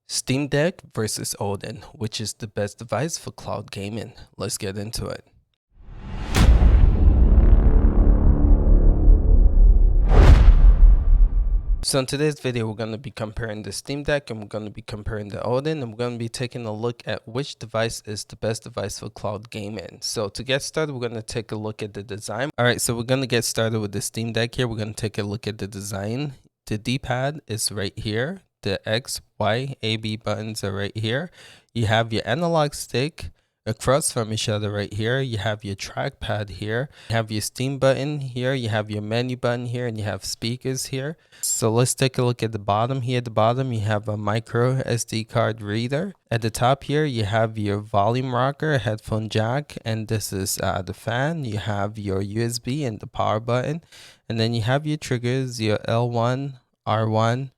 Steam Deck versus Odin, which is the best device for cloud gaming? Let's get into it. So in today's video, we're going to be comparing the Steam Deck and we're going to be comparing the Odin, and we're going to be taking a look at which device is the best device for cloud gaming. So to get started, we're going to take a look at the design. All right, so we're going to get started with the Steam Deck here. We're going to take a look at the design. The D-pad is right here. The X, Y, A, B buttons are right here. You have your analog stick across from each other right here. You have your trackpad here. You have your Steam button here. You have your menu button here, and you have speakers here. So let's take a look at the bottom here. At the bottom, you have a micro SD card reader. At the top here, you have your volume rocker, headphone jack, and this is the fan. You have your USB and the power button. And then you have your triggers, your L1, R1,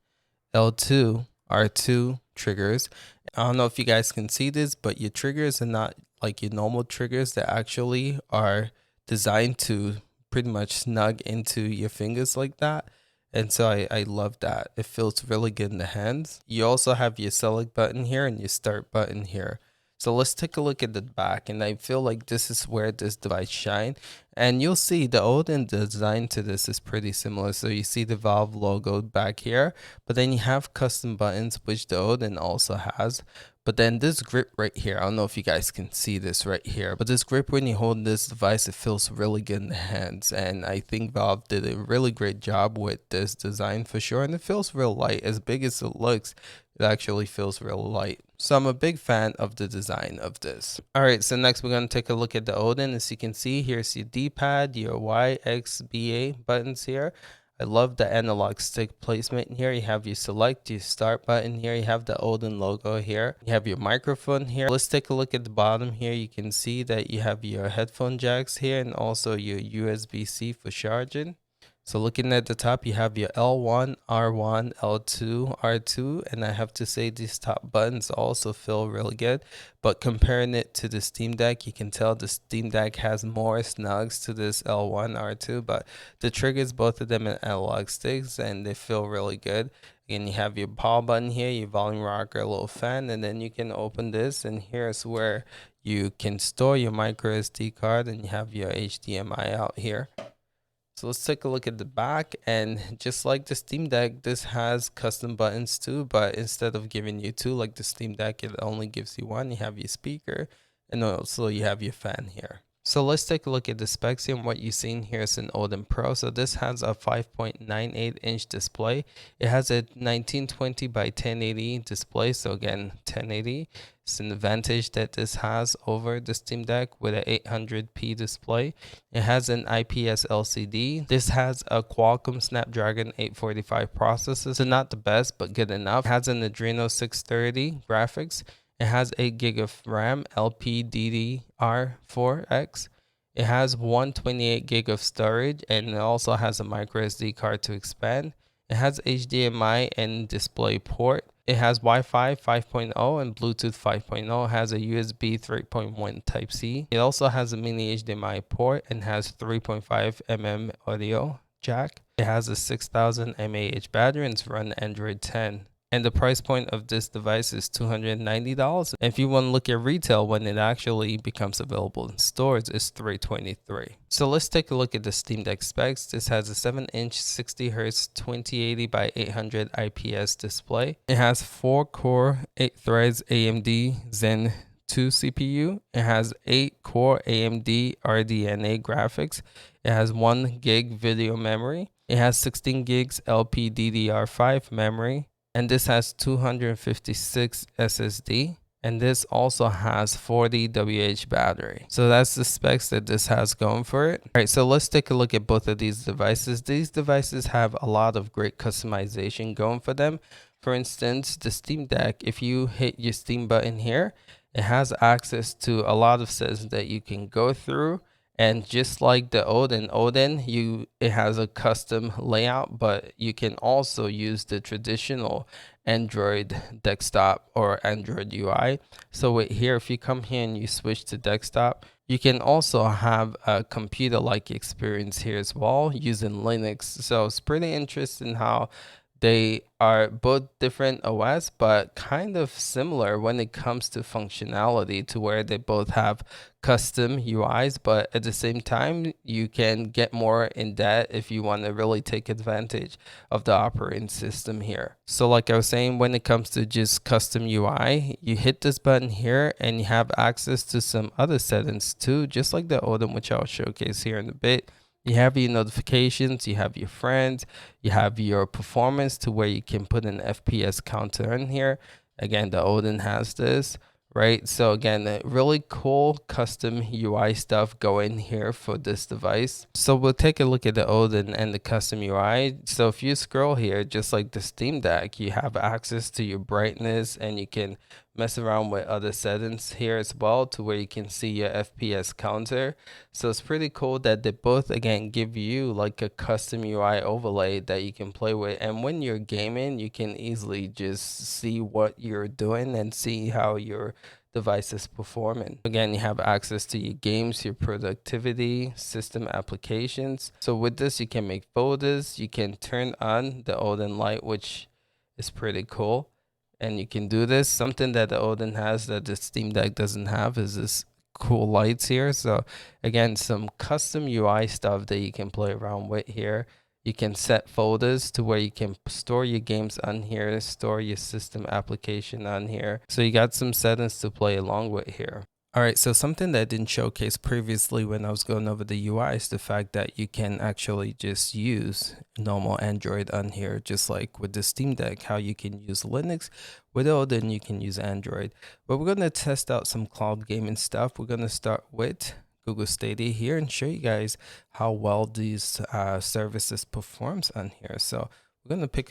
L2, R2 triggers. I don't know if you guys can see this, but your triggers are not like your normal triggers. They actually are designed to pretty much snug into your fingers like that. And so I love that. It feels really good in the hands. You also have your select button here and your start button here. So let's take a look at the back, and I feel like this is where this device shines. And you'll see the Odin design to this is pretty similar. So you see the Valve logo back here, but then you have custom buttons, which the Odin also has. But then this grip right here, I don't know if you guys can see this right here, but this grip, when you hold this device, it feels really good in the hands. And I think Valve did a really great job with this design for sure. And it feels real light. As big as it looks, it actually feels real light. So I'm a big fan of the design of this. All right, so next we're going to take a look at the Odin. As you can see, here's your D-pad, your Y, X, B, A buttons here. I love the analog stick placement here. You have your select, your start button here. You have the Odin logo here. You have your microphone here. Let's take a look at the bottom here. You can see that you have your headphone jacks here and also your USB-C for charging. So looking at the top, you have your L1, R1, L2, R2, and I have to say these top buttons also feel really good. But comparing it to the Steam Deck, you can tell the Steam Deck has more snugs to this L1, R2, but the triggers, both of them in analog sticks, and they feel really good. And you have your power button here, your volume rocker, a little fan, and then you can open this, and here's where you can store your micro SD card, and you have your HDMI out here. So let's take a look at the back, and just like the Steam Deck, this has custom buttons too, but instead of giving you two like the Steam Deck, it only gives you one. You have your speaker, and also you have your fan here. So let's take a look at the specs here, and what you see in here is an Odin Pro. So this has a 5.98 inch display. It has a 1920 by 1080 display. So again, 1080. It's an advantage that this has over the Steam Deck with an 800p display. It has an IPS LCD. This has a Qualcomm Snapdragon 845 processor. So not the best, but good enough. It has an Adreno 630 graphics. It has 8 gig of RAM, LPDDR4X. It has 128 gig of storage, and it also has a micro SD card to expand. It has HDMI and display port. It has Wi-Fi 5.0 and Bluetooth 5.0. It has a USB 3.1 Type-C. It also has a mini HDMI port and has 3.5 mm audio jack. It has a 6000 mAh battery and it's run Android 10. And the price point of this device is $290. And if you want to look at retail, when it actually becomes available in stores, it's $323. So let's take a look at the Steam Deck specs. This has a 7-inch 60Hz 2080 by 800 IPS display. It has 4-core, 8 threads AMD Zen 2 CPU. It has 8-core AMD RDNA graphics. It has 1 gig video memory. It has 16 gigs LPDDR5 memory. And this has 256 SSD, and this also has 40 WH battery. So that's the specs that this has going for it. All right, so let's take a look at both of these devices. These devices have a lot of great customization going for them. For instance, the Steam Deck, if you hit your Steam button here, it has access to a lot of settings that you can go through. And just like the Odin, it has a custom layout, but you can also use the traditional Android desktop or Android UI. So here, if you come here and you switch to desktop, you can also have a computer-like experience here as well using Linux. So it's pretty interesting how They are both different OS, but kind of similar when it comes to functionality, to where they both have custom UIs, but at the same time, you can get more in that if you want to really take advantage of the operating system here. So like I was saying, when it comes to just custom UI, you hit this button here and you have access to some other settings too, just like the Odin, which I'll showcase here in a bit. You have your notifications, you have your friends, you have your performance, to where you can put an FPS counter in here. Again, the Odin has this, right? So again, really cool custom UI stuff going here for this device. So we'll take a look at the Odin and the custom UI. So if you scroll here, just like the Steam Deck, you have access to your brightness, and you can mess around with other settings here as well, to where you can see your FPS counter. So it's pretty cool that they both again give you like a custom UI overlay that you can play with, and when you're gaming, you can easily just see what you're doing and see how your device is performing. Again, you have access to your games, your productivity, system applications. So with this, you can make folders, you can turn on the Odin light, which is pretty cool. And you can do this. Something that the Odin has that the Steam Deck doesn't have is this cool lights here. So again, some custom UI stuff that you can play around with here. You can set folders to where you can store your games on here, store your system application on here. So you got some settings to play along with here. All right, so something that I didn't showcase previously when I was going over the UI is the fact that you can actually just use normal Android on here, just like with the Steam Deck, how you can use Linux. With Odin, you can use Android. But we're going to test out some cloud gaming stuff. We're going to start with Google Stadia here and show you guys how well these services performs on here. So we're going to pick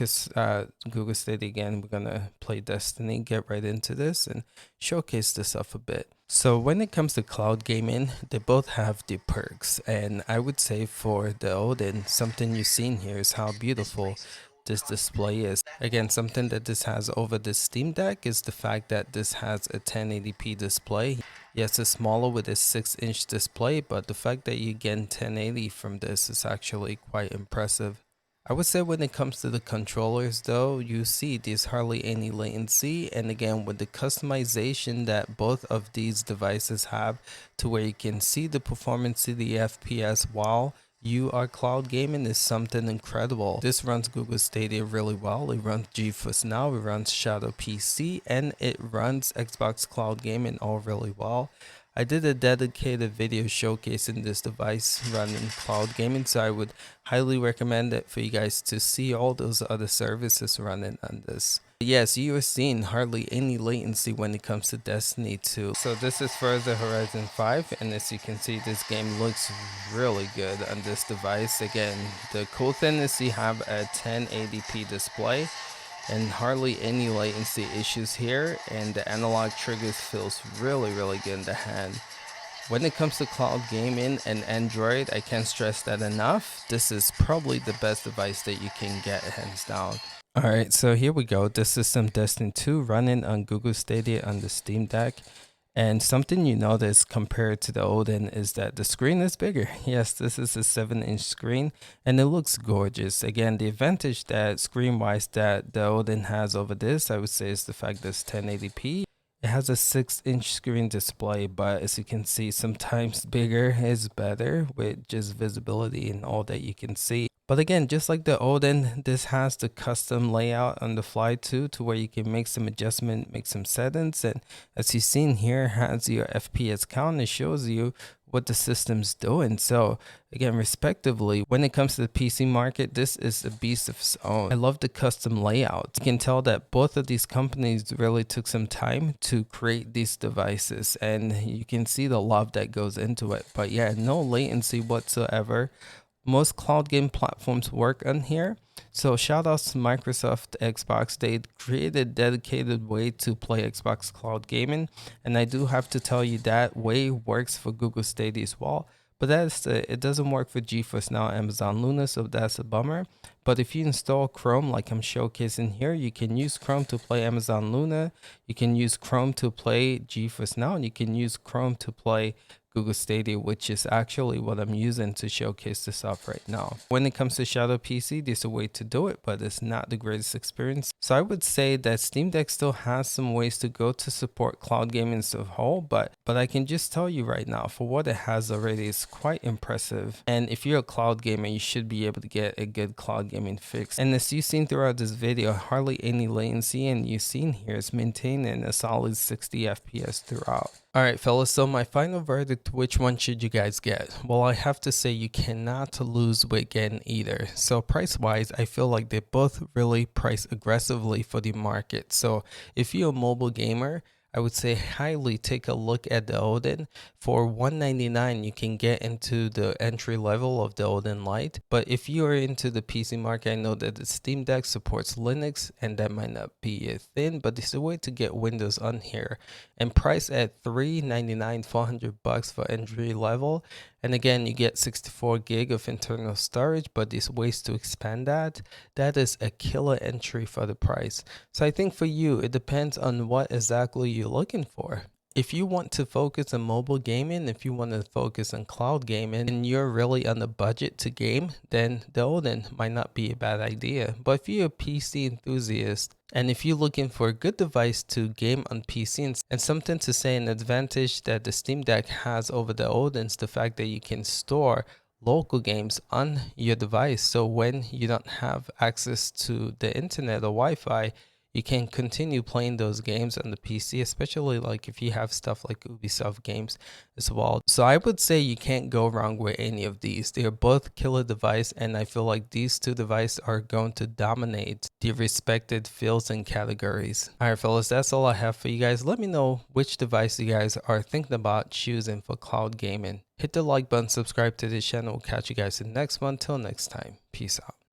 Google Stadia again. We're going to play Destiny, get right into this and showcase this up a bit. So when it comes to cloud gaming, they both have the perks, and I would say for the Odin, something you've seen here is how beautiful this display is. Again, something that this has over the Steam Deck is the fact that this has a 1080p display. Yes, it's smaller with a 6-inch display, but the fact that you get 1080 from this is actually quite impressive. I would say when it comes to the controllers though, you see there's hardly any latency, and again with the customization that both of these devices have, to where you can see the performance of the FPS while you are cloud gaming, is something incredible. This runs Google Stadia really well. It runs Geforce Now, it runs Shadow PC, and it runs Xbox Cloud Gaming all really well. I did a dedicated video showcasing this device running cloud gaming, so I would highly recommend it for you guys to see all those other services running on this. Yes, you are seeing hardly any latency when it comes to Destiny 2. So this is Forza Horizon 5, and as you can see, this game looks really good on this device. Again, the cool thing is you have a 1080p display and hardly any latency issues here, and the analog triggers feels really good in the hand. When it comes to cloud gaming and Android, I can't stress that enough. This is probably the best device that you can get, hands down. Alright, so here we go. This is some Destiny 2 running on Google Stadia on the Steam Deck. And something you notice compared to the Odin is that the screen is bigger. Yes, this is a 7-inch screen and it looks gorgeous. Again, the advantage that screen-wise that the Odin has over this, I would say, is the fact that it's 1080p. It has a 6-inch screen display, but as you can see, sometimes bigger is better with just visibility and all that you can see. But again, just like the Odin, this has the custom layout on the fly too, to where you can make some adjustment, make some settings. And as you've seen here, has your FPS count. It shows you what the system's doing. So again, respectively, when it comes to the PC market, this is a beast of its own. I love the custom layout. You can tell that both of these companies really took some time to create these devices, and you can see the love that goes into it. But yeah, no latency whatsoever. Most cloud game platforms work on here. So shout outs to Microsoft, Xbox. They created a dedicated way to play Xbox cloud gaming. And I do have to tell you that way works for Google Stadia as well. But it doesn't work for GeForce Now, Amazon Luna, so that's a bummer. But if you install Chrome, like I'm showcasing here, you can use Chrome to play Amazon Luna. You can use Chrome to play GeForce Now, and you can use Chrome to play Google Stadia, which is actually what I'm using to showcase this off right now. When it comes to Shadow PC, there's a way to do it, but it's not the greatest experience. So I would say that Steam Deck still has some ways to go to support cloud gaming as a whole, but I can just tell you right now, for what it has already, is quite impressive. And if you're a cloud gamer, you should be able to get a good cloud gaming fix. And as you've seen throughout this video, hardly any latency, and you've seen here is maintaining a solid 60 FPS throughout. Alright fellas, so my final verdict, which one should you guys get? Well, I have to say you cannot lose with getting either. So price wise, I feel like they both really price aggressively for the market. So if you're a mobile gamer, I would say highly take a look at the Odin. For $199, you can get into the entry level of the Odin Lite. But if you are into the PC market, I know that the Steam Deck supports Linux, and that might not be a thing, but there's a way to get Windows on here. And price at $399, $400 for entry level. And again, you get 64 gig of internal storage, but there's ways to expand that. That is a killer entry for the price. So I think for you, it depends on what exactly you're looking for. If you want to focus on mobile gaming, if you want to focus on cloud gaming, and you're really on the budget to game, then the Odin might not be a bad idea. But if you're a PC enthusiast, and if you're looking for a good device to game on PC, and something to say an advantage that the Steam Deck has over the Odin is the fact that you can store local games on your device. So when you don't have access to the internet or Wi-Fi, you can continue playing those games on the PC, especially like if you have stuff like Ubisoft games as well. So I would say you can't go wrong with any of these. They are both killer devices, and I feel like these two devices are going to dominate the respected fields and categories. Alright fellas, that's all I have for you guys. Let me know which device you guys are thinking about choosing for cloud gaming. Hit the like button, subscribe to this channel. We'll catch you guys in the next one. Till next time, peace out.